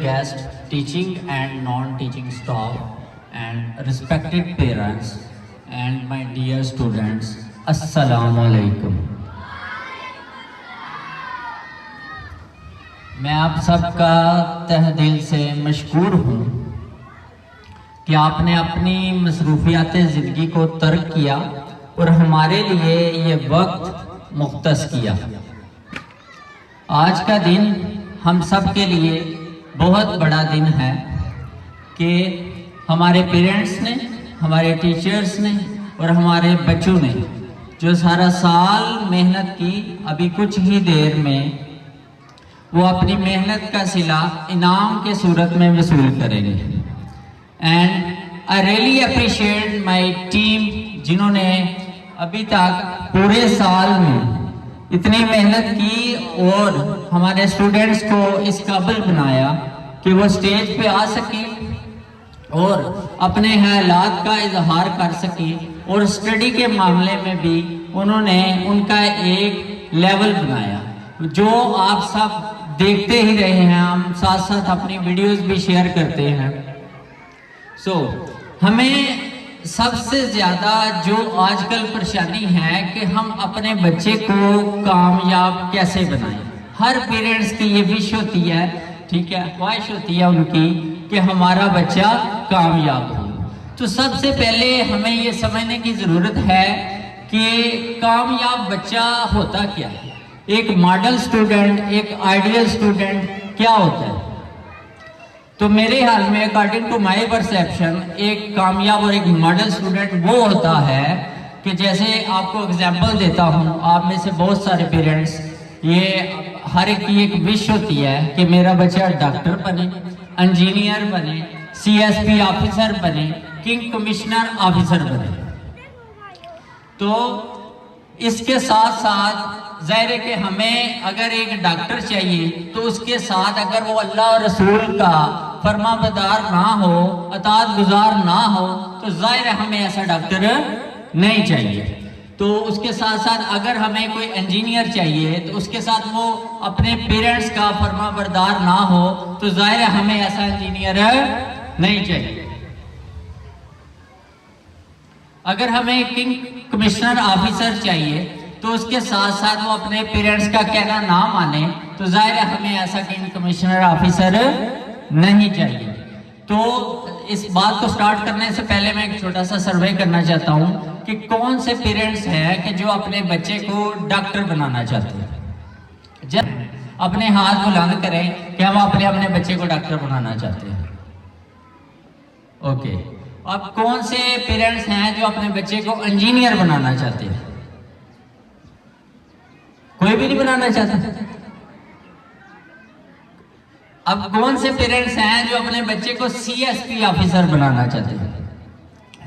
guests, teaching and non-teaching staff, and respected parents, and my dear students, Assalamu alaikum. میں آپ سب کا تہ دل سے مشکور ہوں کہ آپ نے اپنی مصروفیات زندگی کو ترک کیا اور ہمارے لیے یہ وقت مختص کیا۔ آج کا دن ہم سب کے لیے بہت بڑا دن ہے کہ ہمارے پیرنٹس نے، ہمارے ٹیچرز نے اور ہمارے بچوں نے جو سارا سال محنت کی، ابھی کچھ ہی دیر میں وہ اپنی محنت کا صلہ انعام کے صورت میں وصول کریں گے۔ And I really appreciate my team, جنہوں نے ابھی تک پورے سال میں اتنی محنت کی اور ہمارے اسٹوڈنٹس کو اس قابل بنایا کہ وہ اسٹیج پہ آ سکیں اور اپنے خیالات کا اظہار کر سکیں، اور اسٹڈی کے معاملے میں بھی انہوں نے ان کا ایک لیول بنایا جو آپ سب دیکھتے ہی رہے ہیں۔ ہم ساتھ ساتھ اپنی ویڈیوز بھی شیئر کرتے ہیں۔ ہمیں سب سے زیادہ جو آج کل پریشانی ہے کہ ہم اپنے بچے کو کامیاب کیسے بنائیں۔ ہر پیرنٹس کی یہ وش ہوتی ہے، ٹھیک ہے، خواہش ہوتی ہے ان کی کہ ہمارا بچہ کامیاب ہو۔ تو سب سے پہلے ہمیں یہ سمجھنے کی ضرورت ہے کہ کامیاب بچہ ہوتا کیا ہے، ایک ماڈل سٹوڈنٹ، ایک آئیڈیل سٹوڈنٹ کیا ہوتا ہے۔ تو میرے حال میں اکارڈنگ ٹو مائی پرسیپشن ایک کامیاب اور ایک ماڈل سٹوڈنٹ وہ ہوتا ہے کہ جیسے آپ کو اگزامپل دیتا ہوں، آپ میں سے بہت سارے پیرنٹس، یہ ہر ایک کی ایک وش ہوتی ہے کہ میرا بچہ ڈاکٹر بنے، انجینئر بنے، CSP آفیسر بنے، کنگ کمشنر آفیسر بنے۔ تو اس کے ساتھ ساتھ ظاہر ہے کہ ہمیں اگر ایک ڈاکٹر چاہیے تو اس کے ساتھ اگر وہ اللہ اور رسول کا فرما بردار نہ ہو، اطاعت گزار نہ ہو، تو ظاہر ہے ہمیں ایسا ڈاکٹر نہیں چاہیے۔ تو اس کے ساتھ ساتھ اگر ہمیں کوئی انجینئر چاہیے تو اس کے ساتھ وہ اپنے پیرنٹس کا فرما بردار نہ ہو، تو ظاہر ہے ہمیں ایسا انجینئر نہیں چاہیے۔ اگر ہمیں کنگ کمشنر آفیسر چاہیے تو اس کے ساتھ ساتھ وہ اپنے پیرنٹس کا کہنا نہ مانے، تو ظاہر ہے ہمیں ایسا کنگ کمشنر آفیسر نہیں چاہیے۔ تو اس بات کو سٹارٹ کرنے سے پہلے میں ایک چھوٹا سا سروے کرنا چاہتا ہوں کہ کون سے پیرنٹس ہیں کہ جو اپنے بچے کو ڈاکٹر بنانا چاہتے ہیں۔ جب اپنے ہاتھ بلند کریں کہ ہم اپنے بچے کو ڈاکٹر بنانا چاہتے ہیں۔ اوکے، اب کون سے پیرنٹس ہیں جو اپنے بچے کو انجینئر بنانا چاہتے ہیں؟ کوئی بھی نہیں بنانا چاہتا۔ اب کون سے پیرنٹس ہیں جو اپنے بچے کو CSP آفیسر بنانا چاہتے ہیں؟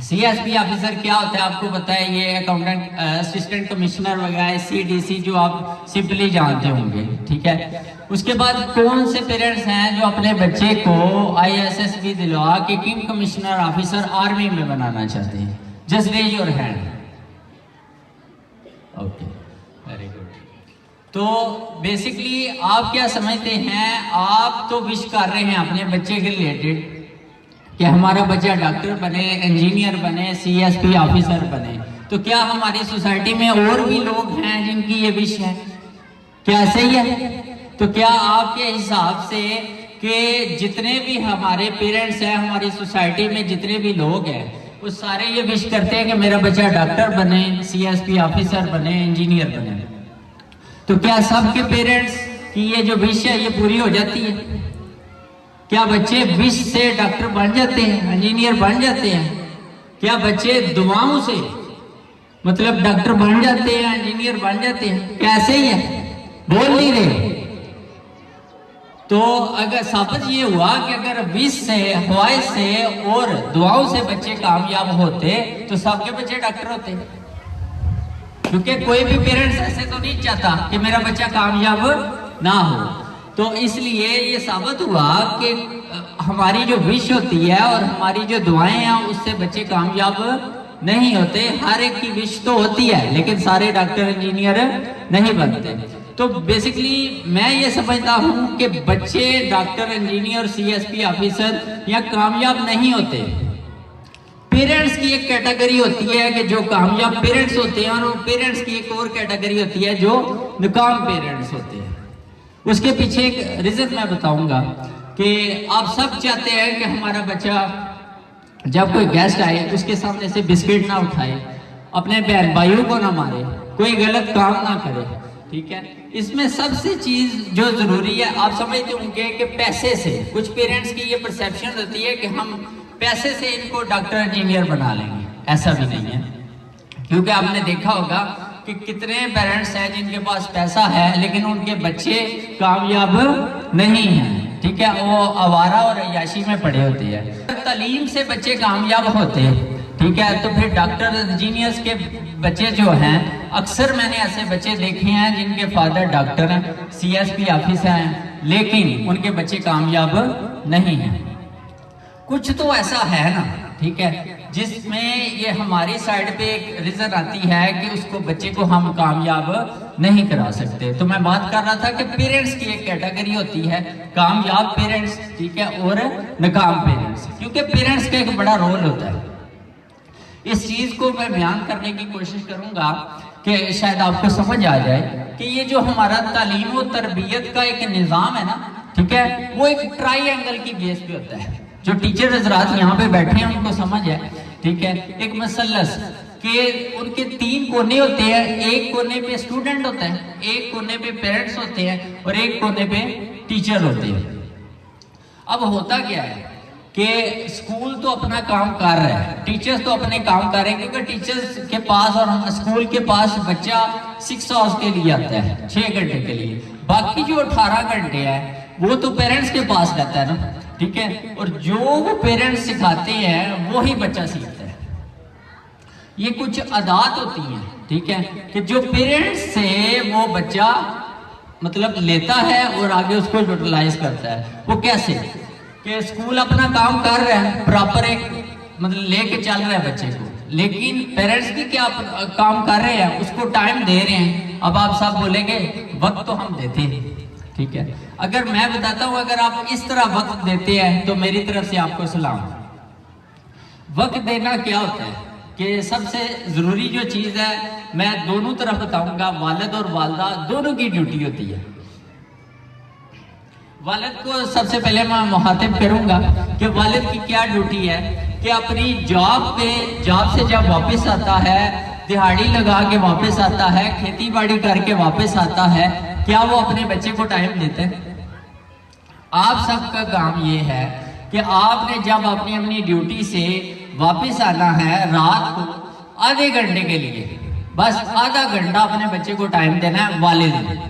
CSP آفیسر کیا ہوتا ہے آپ کو پتا ہے، یہ اکاؤنٹنٹ اسسٹنٹ کمشنر وغیرہ، CDC جو آپ سمپلی جانتے ہوں گے، ٹھیک ہے۔ اس کے بعد کون سے پیرنٹس ہیں جو اپنے بچے کو ISS بھی دلوا کے کنگ کمشنر آفیسر آرمی میں بنانا چاہتے ہیں؟ Just raise your hand. Okay, very good. تو بیسکلی آپ کیا سمجھتے ہیں، آپ تو وش کر رہے ہیں اپنے بچے کے ریلیٹڈ کہ ہمارا بچہ ڈاکٹر بنے، انجینئر بنے، CSP آفیسر بنے۔ تو کیا ہماری سوسائٹی میں اور بھی لوگ ہیں جن کی یہ وش ہے؟ کیا صحیح ہے؟ تو کیا آپ کے حساب سے کہ جتنے بھی ہمارے پیرنٹس ہیں، ہماری سوسائٹی میں جتنے بھی لوگ ہیں، وہ سارے یہ وش کرتے ہیں کہ میرا بچہ ڈاکٹر بنے، CSP آفیسر بنے، انجینئر بنے؟ تو کیا سب کے پیرنٹس کی یہ جو وش ہے یہ پوری ہو جاتی ہے؟ کیا بچے وش سے ڈاکٹر بن جاتے ہیں، انجینئر بن جاتے ہیں؟ کیا بچے دعاؤں سے مطلب ڈاکٹر بن جاتے ہیں، انجینئر بن جاتے ہیں؟ کیسے ہی ہے؟ بول نہیں رہے۔ تو اگر ثابت یہ ہوا کہ اگر وش سے، خواہش سے اور دعاؤں سے بچے کامیاب ہوتے تو سب کے بچے ڈاکٹر ہوتے، کیونکہ کوئی بھی پیرنٹس ایسے تو نہیں چاہتا کہ میرا بچہ کامیاب نہ ہو۔ تو اس لیے یہ ثابت ہوا کہ ہماری جو وش ہوتی ہے اور ہماری جو دعائیں ہیں اس سے بچے کامیاب نہیں ہوتے۔ ہر ایک کی وش تو ہوتی ہے لیکن سارے ڈاکٹر انجینئر نہیں بنتے۔ تو بیسکلی میں یہ سمجھتا ہوں کہ بچے ڈاکٹر، انجینئر، CSP آفیسر یا کامیاب نہیں ہوتے. پیرنٹس کی ایک کیٹیگری ہوتی ہے کہ جو کامیاب پیرنٹس ہوتے ہیں، اور پیرنٹس کی ایک اور کیٹیگری ہوتی ہے جو ناکام پیرنٹس ہوتے ہیں. اس کے پیچھے ایک ریزن میں بتاؤں گا کہ آپ سب چاہتے ہیں کہ ہمارا بچہ جب کوئی گیسٹ آئے اس کے سامنے سے بسکٹ نہ اٹھائے، اپنے بہن بھائیوں کو نہ مارے، کوئی غلط کام نہ کرے. ٹھیک ہے، اس میں سب سے چیز جو ضروری ہے، آپ سمجھتے ہوں گے کہ پیسے سے، کچھ پیرنٹس کی یہ پرسیپشن ہوتی ہے کہ ہم پیسے سے ان کو ڈاکٹر انجینئر بنا لیں گے. ایسا بھی نہیں ہے، کیونکہ آپ نے دیکھا ہوگا کہ کتنے پیرنٹس ہیں جن کے پاس پیسہ ہے لیکن ان کے بچے کامیاب نہیں ہیں. ٹھیک ہے، وہ آوارہ اور عیاشی میں پڑے ہوتے ہیں. تعلیم سے بچے کامیاب ہوتے ہیں. ٹھیک ہے، تو پھر ڈاکٹر انجینئرز کے بچے جو ہیں، اکثر میں نے ایسے بچے دیکھے ہیں جن کے فادر ڈاکٹر ہیں، CSP آفیسر ہیں، لیکن ان کے بچے کامیاب نہیں ہیں. کچھ تو ایسا ہے نا، ٹھیک ہے، جس میں یہ ہماری سائڈ پہ ایک ریزن آتی ہے کہ اس کو بچے کو ہم کامیاب نہیں کرا سکتے. تو میں بات کر رہا تھا کہ پیرنٹس کی ایک کیٹیگری ہوتی ہے، کامیاب پیرنٹس، ٹھیک ہے، اور ناکام پیرنٹس. کیونکہ پیرنٹس کا ایک بڑا رول ہوتا ہے. اس چیز کو میں بیان کرنے کی کوشش کروں گا کہ شاید آپ کو سمجھ آ جائے کہ یہ جو ہمارا تعلیم و تربیت کا ایک نظام ہے نا، ٹھیک ہے، وہ ایک ٹرائی اینگل کی بیس پہ ہوتا ہے. جو ٹیچر حضرات یہاں پہ بیٹھے ہیں ان کو سمجھ ہے، ٹھیک ہے، ایک مثلث کہ ان کے 3 کونے ہوتے ہیں. ایک کونے پہ اسٹوڈنٹ ہوتا ہے، ایک کونے پہ پیرنٹس ہوتے ہیں، اور ایک کونے پہ ٹیچر ہوتے ہیں. اب ہوتا کیا ہے کہ اسکول تو اپنا کام کر رہا ہے، ٹیچرز تو اپنے کام کر رہے ہیں، کیونکہ ٹیچرز کے پاس اور اسکول کے پاس بچہ 6 آورس کے لیے آتا ہے، 6 گھنٹے کے لیے. باقی جو 18 گھنٹے ہیں وہ تو پیرنٹس کے پاس رہتا ہے نا، ٹھیک ہے، اور جو وہ پیرنٹس سکھاتے ہیں وہی بچہ سیکھتا ہے. یہ کچھ عادات ہوتی ہیں، ٹھیک ہے، کہ جو پیرنٹس سے وہ بچہ مطلب لیتا ہے اور آگے اس کو یوٹیلائز کرتا ہے. وہ کیسے کہ اسکول اپنا کام کر رہا ہے، پراپر ایک مطلب لے کے چل رہا ہے بچے کو، لیکن پیرنٹس بھی کیا کام کر رہے ہیں، اس کو ٹائم دے رہے ہیں. اب آپ سب بولیں گے وقت تو ہم دیتے ہیں، ٹھیک ہے. اگر میں بتاتا ہوں اگر آپ اس طرح وقت دیتے ہیں تو میری طرف سے آپ کو سلام. وقت دینا کیا ہوتا ہے کہ سب سے ضروری جو چیز ہے، میں دونوں طرف بتاؤں گا، والد اور والدہ دونوں کی ڈیوٹی ہوتی ہے. والد کو سب سے پہلے میں مخاطب کروں گا کہ والد کی کیا ڈیوٹی ہے کہ اپنی جاب سے جب واپس آتا ہے، دہاڑی لگا کے واپس آتا ہے، کھیتی باڑی کر کے واپس آتا ہے، کیا وہ اپنے بچے کو ٹائم دیتے ہیں؟ آپ سب کا کام یہ ہے کہ آپ نے جب اپنی ڈیوٹی سے واپس آنا ہے رات کو آدھے گھنٹے کے لیے، بس آدھا گھنٹہ اپنے بچے کو ٹائم دینا ہے. والد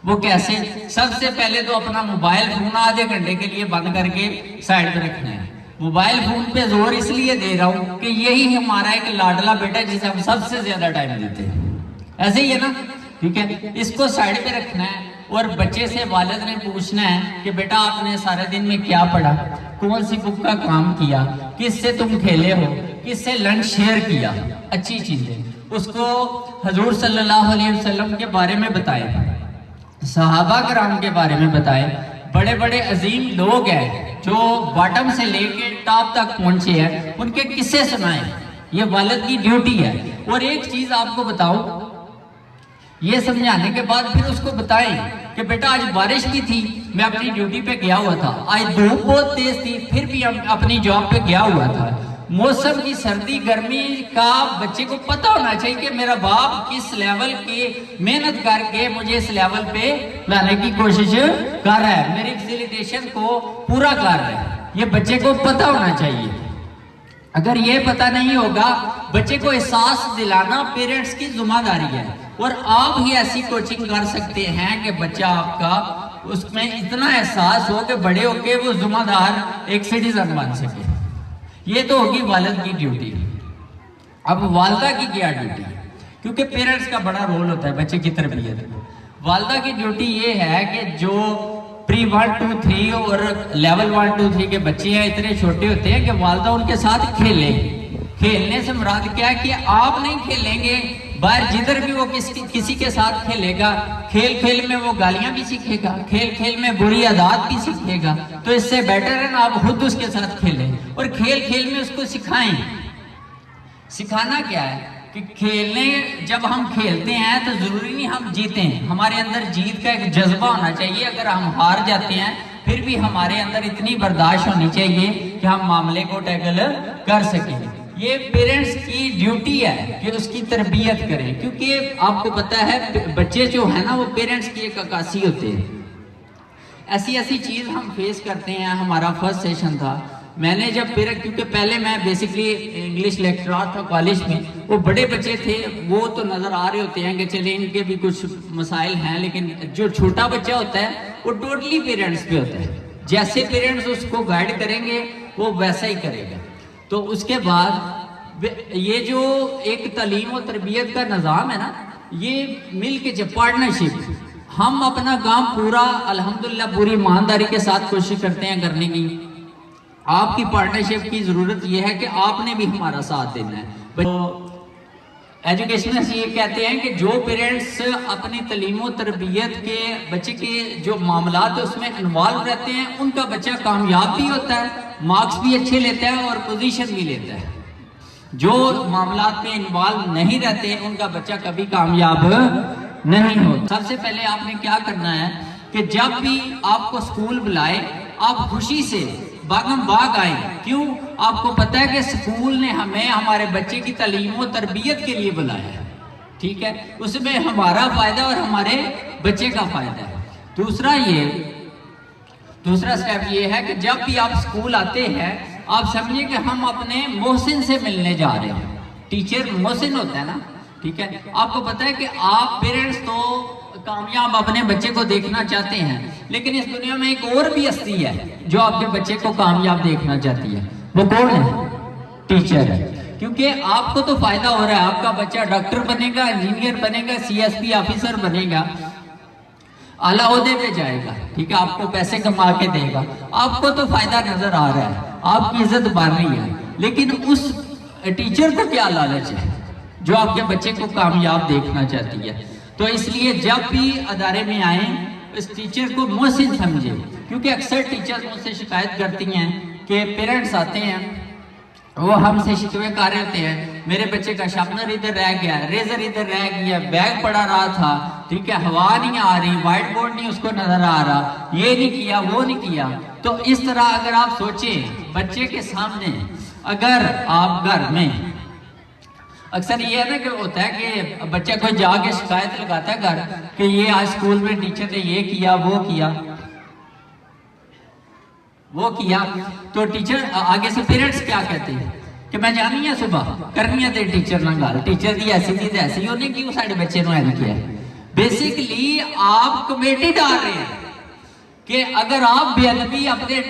وہ کیسے؟ سب سے پہلے تو اپنا موبائل فون آدھے گھنٹے کے لیے بند کر کے سائڈ پہ رکھنا ہے. موبائل فون پہ زور اس لیے دے رہا ہوں کہ یہی ہمارا ایک لاڈلا بیٹا جسے ہم سب سے زیادہ ٹائم دیتے ہیں. ایسے ہی ہے نا، ٹھیک ہے. اس کو سائڈ پہ رکھنا ہے اور بچے سے والد نے پوچھنا ہے کہ بیٹا آپ نے سارے دن میں کیا پڑھا، کون سی بک کا کام کیا، کس سے تم کھیلے ہو، کس سے لنچ شیئر کیا، اچھی چیزیں. اس کو حضور صلی اللہ علیہ وسلم کے بارے میں بتائیں، صحابہ کرام کے بارے میں بتائیں. بڑے بڑے عظیم لوگ ہیں جو باٹم سے لے کے ٹاپ تک پہنچے ہیں، ان کے قصے سنائیں. یہ والد کی ڈیوٹی ہے. اور ایک چیز آپ کو بتاؤں، یہ سمجھانے کے بعد پھر اس کو بتائیں کہ بیٹا آج بارش کی تھی، میں اپنی ڈیوٹی پہ گیا ہوا تھا، آج دھوپ بہت تیز تھی پھر بھی اپنی جاب پہ گیا ہوا تھا. موسم کی سردی گرمی کا بچے کو پتہ ہونا چاہیے کہ میرا باپ کس لیول کی محنت کر کے مجھے اس لیول پہ لانے کی کوشش کر رہا ہے، میری فیسیلیٹیشن کو پورا کر رہا ہے. یہ بچے کو پتہ ہونا چاہیے. اگر یہ پتہ نہیں ہوگا، بچے کو احساس دلانا پیرنٹس کی ذمہ داری ہے. اور آپ ہی ایسی کوچنگ کر سکتے ہیں کہ بچہ آپ کا اس میں اتنا احساس ہو کہ بڑے ہو کے وہ ذمہ دار ایک سٹیزن بن سکے. یہ تو ہوگی والد کی ڈیوٹی. اب والدہ کی کیا ڈیوٹی؟ کیونکہ پیرنٹس کا بڑا رول ہوتا ہے بچے کی تربیت میں. والدہ کی ڈیوٹی یہ ہے کہ جو پری 1 2 3 اور لیول 1 2 3 کے بچے ہیں اتنے چھوٹے ہوتے ہیں کہ والدہ ان کے ساتھ کھیلیں. کھیلنے سے مراد کیا ہے کہ آپ نہیں کھیلیں گے، باہر جدھر بھی وہ کسی کے ساتھ کھیلے گا، کھیل کھیل میں وہ گالیاں بھی سیکھے گا، کھیل کھیل میں بری عادات بھی سیکھے گا. تو اس سے بیٹر ہے نا آپ خود اس کے ساتھ کھیلیں اور کھیل کھیل میں اس کو سکھائیں. سکھانا کیا ہے کہ کھیلنے، جب ہم کھیلتے ہیں تو ضروری نہیں ہم جیتیں، ہمارے اندر جیت کا ایک جذبہ ہونا چاہیے. اگر ہم ہار جاتے ہیں پھر بھی ہمارے اندر اتنی برداشت ہونی چاہیے کہ ہم معاملے کو ٹیکل کر سکیں. یہ پیرنٹس کی ڈیوٹی ہے کہ اس کی تربیت کریں، کیونکہ آپ کو پتہ ہے بچے جو ہیں نا وہ پیرنٹس کی ایک عکاسی ہوتے ہیں. ایسی چیز ہم فیس کرتے ہیں. ہمارا فرسٹ سیشن تھا، میں نے جب کیونکہ پہلے میں بیسکلی انگلش لیکچرار تھا کالج میں، وہ بڑے بچے تھے وہ تو نظر آ رہے ہوتے ہیں کہ چلے ان کے بھی کچھ مسائل ہیں، لیکن جو چھوٹا بچہ ہوتا ہے وہ ٹوٹلی پیرنٹس پہ ہوتا ہے. جیسے پیرنٹس اس کو گائیڈ کریں گے وہ ویسا ہی کرے گا. تو اس کے بعد یہ جو ایک تعلیم و تربیت کا نظام ہے نا، یہ مل کے جب پارٹنرشپ، ہم اپنا کام پورا الحمدللہ پوری ایمانداری کے ساتھ کوشش کرتے ہیں کرنے کی. آپ کی پارٹنرشپ کی ضرورت یہ ہے کہ آپ نے بھی ہمارا ساتھ دینا ہے. ایجوکیشنسٹ یہ کہتے ہیں کہ جو پیرنٹس اپنی تعلیم و تربیت کے بچے کے جو معاملات اس میں انوالو رہتے ہیں، ان کا بچہ کامیاب بھی ہوتا ہے، مارکس بھی اچھے لیتا ہے اور پوزیشن بھی لیتا ہے. جو معاملات میں انوالو نہیں رہتے ان کا بچہ کبھی کامیاب نہیں ہوتا. سب سے پہلے آپ نے کیا کرنا ہے کہ جب بھی آپ کو اسکول بلائے آپ خوشی سے باغم باغ آئیں. کیوں؟ آپ کو پتہ ہے کہ اسکول نے ہمیں ہمارے بچے کی تعلیم و تربیت کے لیے بلایا ہے. ٹھیک ہے، اس میں ہمارا فائدہ اور ہمارے بچے کا فائدہ ہے. دوسرا سٹیپ یہ ہے کہ جب بھی آپ اسکول آتے ہیں آپ سمجھیں کہ ہم اپنے محسن سے ملنے جا رہے ہیں. ٹیچر محسن ہوتا ہے نا، ٹھیک ہے. آپ کو پتہ ہے کہ آپ پیرنٹس تو کامیاب اپنے بچے کو دیکھنا چاہتے ہیں، لیکن اس دنیا میں ایک اور بھی ہستی ہے جو آپ کے بچے کو کامیاب دیکھنا چاہتی ہے. وہ کون ہے؟ ٹیچر ہے. کیونکہ آپ کو تو فائدہ ہو رہا ہے، آپ کا بچہ ڈاکٹر بنے گا، انجینئر بنے گا، CSP آفیسر بنے گا، اعلیٰ عہدے پہ جائے گا. ٹھیک ہے، آپ کو پیسے کما کے دے گا، آپ کو تو فائدہ نظر آ رہا ہے، آپ کی عزت بڑھ رہی ہے. لیکن اس ٹیچر کو کیا لالچ ہے جو آپ کے بچے کو کامیاب دیکھنا چاہتی ہے؟ تو اس لیے جب بھی ادارے میں آئیں اس ٹیچر کو محسن سمجھیں. کیونکہ اکثر ٹیچر مجھ سے شکایت کرتی ہیں کہ پیرنٹس آتے ہیں وہ ہم سے شکوے کر رہے ہوتے ہیں، میرے بچے کا شارپنر ادھر رہ گیا، ریزر ادھر رہ گیا، بیگ پڑا رہا تھا، ٹھیک ہے، ہوا نہیں آ رہی، وائٹ بورڈ نہیں اس کو نظر آ رہا، یہ نہیں کیا وہ نہیں کیا. تو اس طرح اگر آپ سوچیں بچے کے سامنے، اگر آپ گھر میں اکثر یہ ہے نا کہ ہوتا ہے کہ بچہ کوئی جا کے شکایت لگاتا ہے گھر کہ یہ آج اسکول میں ٹیچر نے یہ کیا وہ کیا، تو ٹیچر آگے سے پیرنٹس کیا کہتے ہیں کہ میں جانی ہے صبح کرنی ہے ٹیچر نہ گال، ٹیچر دی ایسی تھی ایسی ہونے کیوں ساڑھے بچے نو ایل کیا ہے. بیسیکلی آپ کمیٹی ڈال رہے ہیں کہ اگر آپ بے ادبی اپنے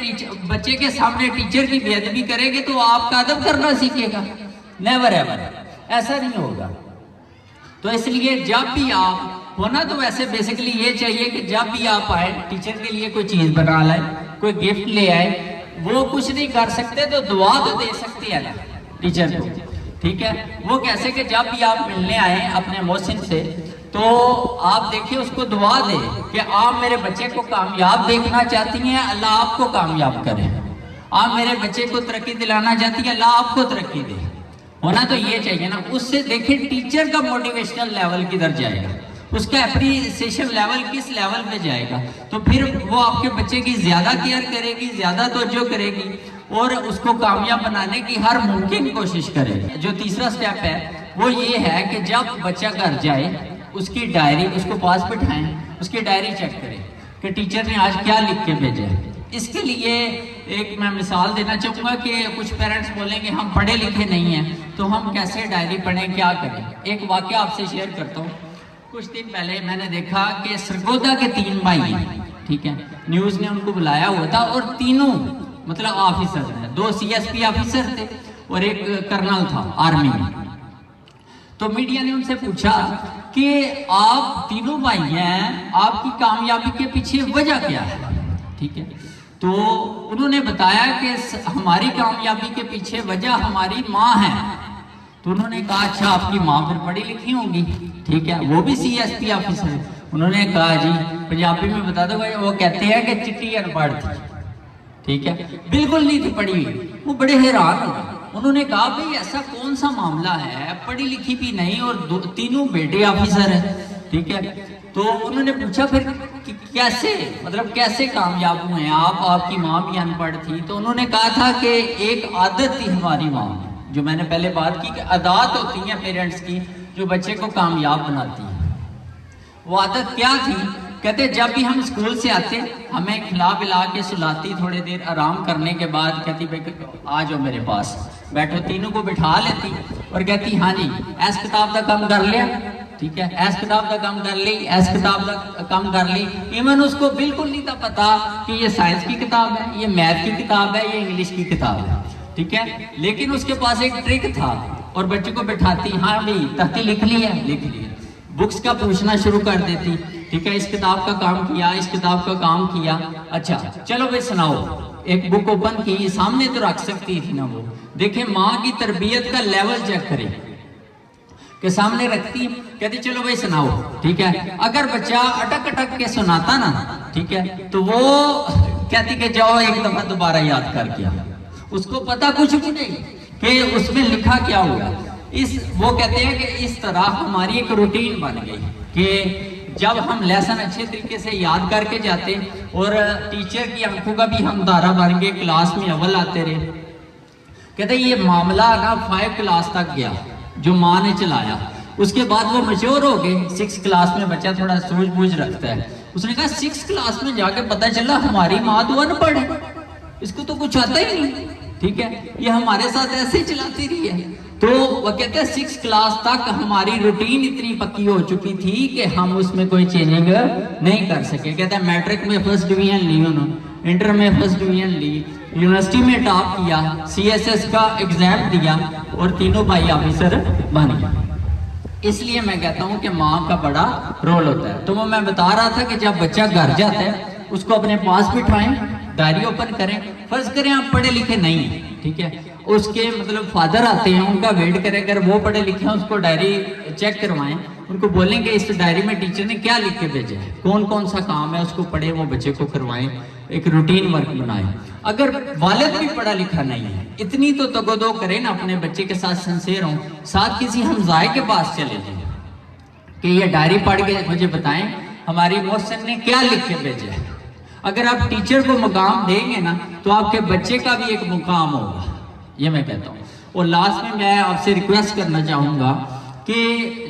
بچے کے سامنے ٹیچر کی بے ادبی کریں گے تو آپ کا ادب کرنا سیکھے گا. نیور ایور، ایسا نہیں ہوگا. تو اس لیے جب بھی آپ ہونا تو ویسے بیسیکلی یہ چاہیے کہ جب بھی آپ آئے ٹیچر کے لیے کوئی چیز بنا لائے، کوئی گفٹ لے آئے. وہ کچھ نہیں کر سکتے تو دعا تو دے سکتے ہیں نا ٹیچر کو. ٹھیک ہے، وہ کیسے کہ جب بھی آپ ملنے آئیں اپنے محسن سے تو آپ دیکھیں اس کو دعا دیں کہ آپ میرے بچے کو کامیاب دیکھنا چاہتی ہیں، اللہ آپ کو کامیاب کرے. آپ میرے بچے کو ترقی دلانا چاہتی ہیں، اللہ آپ کو ترقی دے. ہونا تو یہ چاہیے نا. اس سے دیکھیں ٹیچر کا موٹیویشنل لیول کدھر جائے گا، اس کا اپریسیشن لیول کس لیول پہ جائے گا. تو پھر وہ آپ کے بچے کی زیادہ کیئر کرے گی، زیادہ توجہ کرے گی اور اس کو کامیاب بنانے کی ہر ممکن کوشش کرے گی. جو تیسرا سٹیپ ہے وہ یہ ہے کہ جب بچہ گھر جائے اس کی ڈائری اس کو پاس بٹھائیں، اس کی ڈائری چیک کریں کہ ٹیچر نے آج کیا لکھ کے بھیجا ہے. اس کے لیے ایک میں مثال دینا چاہوں گا کہ کچھ پیرنٹس بولیں گے ہم پڑھے لکھے نہیں ہیں تو ہم کیسے ڈائری پڑھیں، کیا کریں. ایک واقعہ آپ سے شیئر کرتا ہوں. کچھ دن پہلے میں نے دیکھا کہ سرگودا کے 3 بھائی ہیں، ٹھیک ہے، نیوز نے ان کو بلایا ہوا تھا اور تینوں مطلب آفیسر ہیں، 2 CSP آفیسر تھے اور ایک کرنل تھا آرمی میں. تو میڈیا نے ان سے پوچھا کہ آپ تینوں بھائی ہیں، آپ کی کامیابی کے پیچھے وجہ کیا ہے. ٹھیک ہے، تو انہوں نے بتایا کہ ہماری کامیابی کے پیچھے وجہ ہماری ماں ہے. تو انہوں نے کہا اچھا آپ کی ماں پھر پڑھی لکھی ہوگی، ٹھیک ہے، وہ بھی CSP آفیسر ہے؟ انہوں نے کہا جی پنجابی میں بتا دو بھائی، وہ کہتے ہیں کہ چٹی ان پڑھ تھی، ٹھیک ہے، بالکل نہیں تھی پڑھی ہوئی۔ وہ بڑے حیران ہو گئے، انہوں نے کہا بھائی ایسا کون سا معاملہ ہے، پڑھی لکھی بھی نہیں اور تینوں بیٹے آفیسر ہیں، ٹھیک ہے۔ تو انہوں نے پوچھا پھر کیسے، مطلب کیسے کامیاب ہوئے ہیں آپ کی ماں بھی ان پڑھ تھی؟ تو انہوں نے کہا تھا کہ ایک عادت تھی ہماری ماں میں، جو میں نے پہلے بات کی کہ عادات ہوتی ہیں پیرنٹس کی جو بچے کو کامیاب بناتی ہیں۔ وہ عادت کیا تھی؟ کہتے جب بھی ہم اسکول سے آتے ہمیں کھلا پلا کے سلاتی، تھوڑے دیر آرام کرنے کے بعد کہتی بھائی آ جاؤ میرے پاس بیٹھو، تینوں کو بٹھا لیتی اور کہتی ہاں جی ایس کتاب کا کام کر لیا، ٹھیک ہے، ایس کتاب کا کام کر لی، ایس کتاب کا کام کر لی۔ ایون اس کو بالکل نہیں تھا پتا کہ یہ سائنس کی کتاب ہے، یہ میتھ کی کتاب ہے، یہ انگلش کی کتاب ہے، ٹھیک ہے، لیکن اس کے پاس ایک ٹرک تھا اور بچے کو بٹھاتی، ہاں بھائی تختی لکھ لی ہے، لکھ لی ہے، بکس کا پوچھنا شروع کر دیتی، ٹھیک ہے، اس کتاب کا کام کیا، اس کتاب کا کام کیا، اچھا چلو بھائی سناؤ، ایک بک اوپن کی، سامنے تو رکھ سکتی تھی نا، وہ دیکھیں ماں کی تربیت کا لیول چیک کریں کہ سامنے رکھتی، کہتی چلو بھائی سناؤ، ٹھیک ہے، اگر بچہ اٹک اٹک کے سناتا نا، ٹھیک ہے، تو وہ کہتی کہ جاؤ ایک دفعہ دوبارہ یاد کر کے، اس کو پتا کچھ بھی نہیں کہ اس میں لکھا کیا ہوا۔ وہ کہتے ہیں کہ اس طرح ہماری ایک روٹین بن گئی کہ جب ہم لیسن اچھے طریقے سے یاد کر کے جاتے اور ٹیچر کی آنکھوں کا بھی ہم دارہ بن گئے، کلاس میں اول آتے رہے۔ کہتے ہیں یہ معاملہ نا 5 کلاس تک گیا جو ماں نے چلایا، اس کے بعد وہ میچور ہو گئے، 6 کلاس میں بچہ تھوڑا سوچ بوجھ رکھتا ہے، اس نے کہا 6 کلاس میں جا کے پتہ چلا ہماری ماں تو ان پڑھ ہے، اس کو تو کچھ آتا ہی نہیں، ٹھیک ہے، یہ ہمارے ساتھ ایسے ہی چلاتی رہی ہے۔ تو وہ کہتے ہیں 6 کلاس تک ہماری روٹین اتنی پکی ہو چکی تھی کہ ہم اس میں کوئی چینجنگ نہیں کر سکے۔ کہتے ہیں میٹرک میں فرسٹ ڈویژن لی انہوں نے، انٹر میں فرسٹ ڈویژن لی، یونیورسٹی میں ٹاپ کیا، CSS کا ایگزام دیا اور تینوں بھائی آفیسر بن گئے۔ اس لیے میں کہتا ہوں کہ ماں کا بڑا رول ہوتا ہے۔ تو وہ میں بتا رہا تھا کہ جب بچہ گھر جاتا ہے اس کو اپنے پاس بٹھائیں، ڈائری اوپن کریں، فرض کریں آپ پڑھے لکھے نہیں ہیں، ٹھیک ہے، اس کے مطلب فادر آتے ہیں، ان کا ویٹ کریں، اگر وہ پڑھے لکھے ہیں اس کو ڈائری چیک کروائیں، ان کو بولیں کہ اس ڈائری میں ٹیچر نے کیا لکھ کے بھیجا ہے، کون کون سا کام ہے اس کو پڑھیں، وہ بچے کو کروائیں، ایک روٹین ورک بنائیں۔ اگر والد بھی پڑھا لکھا نہیں ہے اتنی تو تگودو کریں نا، اپنے بچے کے ساتھ سنسیر ہوں، ساتھ کسی ہمزائے کے پاس چلے جائیں کہ یہ ڈائری پڑھ کے مجھے بتائیں ہماری محسن نے کیا لکھ کے بھیجا ہے۔ اگر آپ ٹیچر کو مقام دیں گے نا تو آپ کے بچے کا بھی ایک مقام ہوگا، یہ میں کہتا ہوں۔ اور لاسٹ میں آپ سے ریکویسٹ کرنا چاہوں گا کہ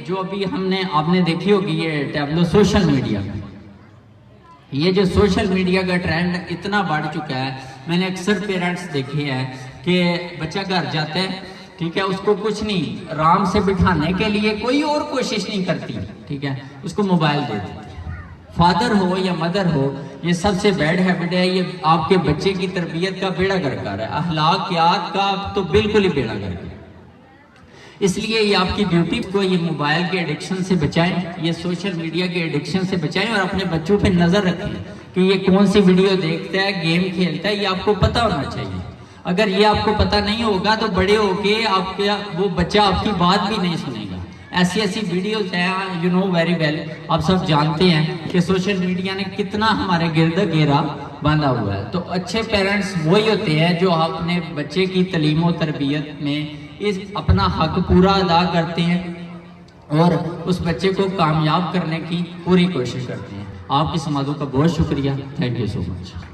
جو ابھی آپ نے دیکھی ہوگی یہ ٹیبلو سوشل میڈیا کا، یہ جو سوشل میڈیا کا ٹرینڈ اتنا بڑھ چکا ہے، میں نے اکثر پیرنٹس دیکھے ہیں کہ بچہ گھر جاتا ہے، ٹھیک ہے، اس کو کچھ نہیں آرام سے بٹھانے کے لیے کوئی اور کوشش نہیں کرتی، ٹھیک ہے، اس کو موبائل دے دیتی ہے۔ فادر ہو یا مدر ہو، یہ سب سے بیڈ ہیبٹ ہے، یہ آپ کے بچے کی تربیت کا بیڑا گرک ہے، اخلاقیات کا تو بالکل ہی بیڑا گرک ہے۔ اس لیے یہ آپ کی ڈیوٹی کو یہ موبائل کے ایڈکشن سے بچائیں، یہ سوشل میڈیا کے ایڈکشن سے بچائیں، اور اپنے بچوں پہ نظر رکھیں کہ یہ کون سی ویڈیو دیکھتا ہے، گیم کھیلتا ہے، یہ آپ کو پتہ ہونا چاہیے۔ اگر یہ آپ کو پتہ نہیں ہوگا تو بڑے ہو کے وہ بچہ آپ کی بات بھی نہیں سنے گا۔ ایسی ویڈیوز ہیں، یو نو ویری ویل، آپ سب جانتے ہیں کہ سوشل میڈیا نے کتنا ہمارے گرد گھیرا باندھا ہوا ہے۔ تو اچھے پیرنٹس وہی ہوتے ہیں جو اپنے بچے کی تعلیم و تربیت میں اپنا حق پورا ادا کرتے ہیں اور اس بچے کو کامیاب کرنے کی پوری کوشش کرتے ہیں۔ آپ کی سماعتوں کا بہت شکریہ، تھینک یو سو مچ۔